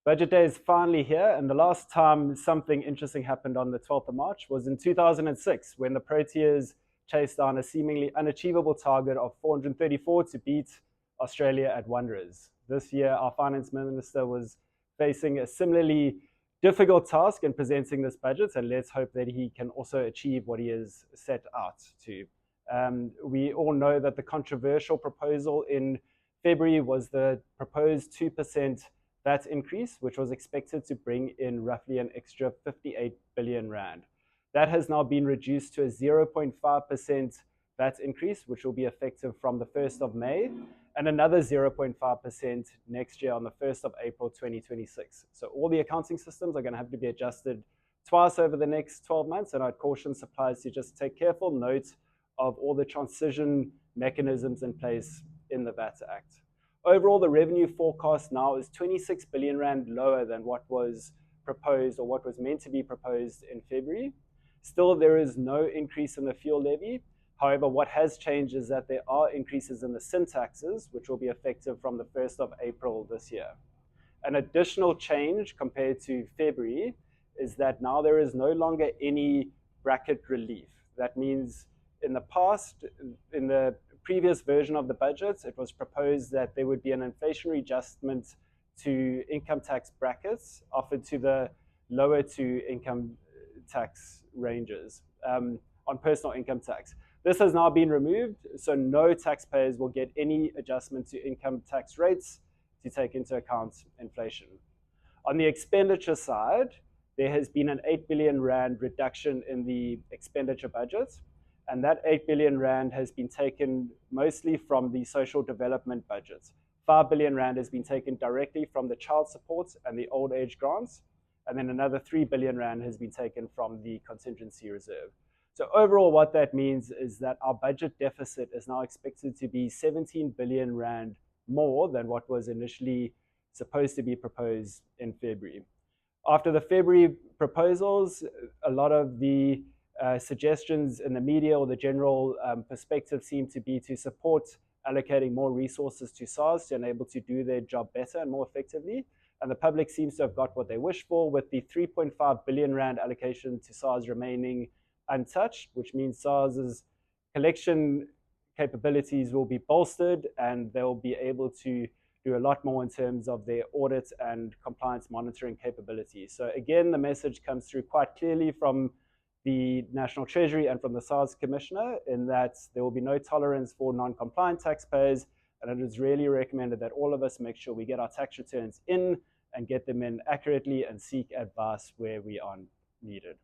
Budget day is finally here, and the last time something interesting happened on the 12th of March was in 2006 when the Proteas chased down a seemingly unachievable target of 434 to beat Australia at Wanderers. This year, our finance minister was facing a similarly difficult task in presenting this budget, and let's hope that he can also achieve what he has set out to. We all know that the controversial proposal in February was the proposed 2% VAT increase, which was expected to bring in roughly an extra 58 billion rand. That has now been reduced to a 0.5% VAT increase, which will be effective from the 1st of May, and another 0.5% next year on the 1st of April 2026. So all the accounting systems are going to have to be adjusted twice over the next 12 months, and I'd caution suppliers to just take careful note of all the transition mechanisms in place in the VAT Act. Overall, the revenue forecast now is 26 billion rand lower than what was proposed or what was meant to be proposed in February. Still, there is no increase in the fuel levy. However, what has changed is that there are increases in the sin taxes, which will be effective from the 1st of April this year. An additional change compared to February is that now there is no longer any bracket relief. That means in the past, in the previous version of the budget, it was proposed that there would be an inflationary adjustment to income tax brackets offered to the lower to income tax ranges on personal income tax. This has now been removed, so no taxpayers will get any adjustment to income tax rates to take into account inflation. On the expenditure side, there has been an 8 billion rand reduction in the expenditure budget, and that 8 billion rand has been taken mostly from the social development budget. 5 billion rand has been taken directly from the child support and the old age grants, and then another 3 billion rand has been taken from the contingency reserve. So overall, what that means is that our budget deficit is now expected to be 17 billion rand more than what was initially supposed to be proposed in February. After the February proposals, a lot of the suggestions in the media or the general perspective seem to be to support allocating more resources to SARS to enable to do their job better and more effectively. And the public seems to have got what they wish for, with the 3.5 billion rand allocation to SARS remaining untouched, which means SARS's collection capabilities will be bolstered and they'll be able to do a lot more in terms of their audit and compliance monitoring capabilities. So again, the message comes through quite clearly from the National Treasury and from the SARS Commissioner in that there will be no tolerance for non-compliant taxpayers, and it is really recommended that all of us make sure we get our tax returns in and get them in accurately and seek advice where we are needed.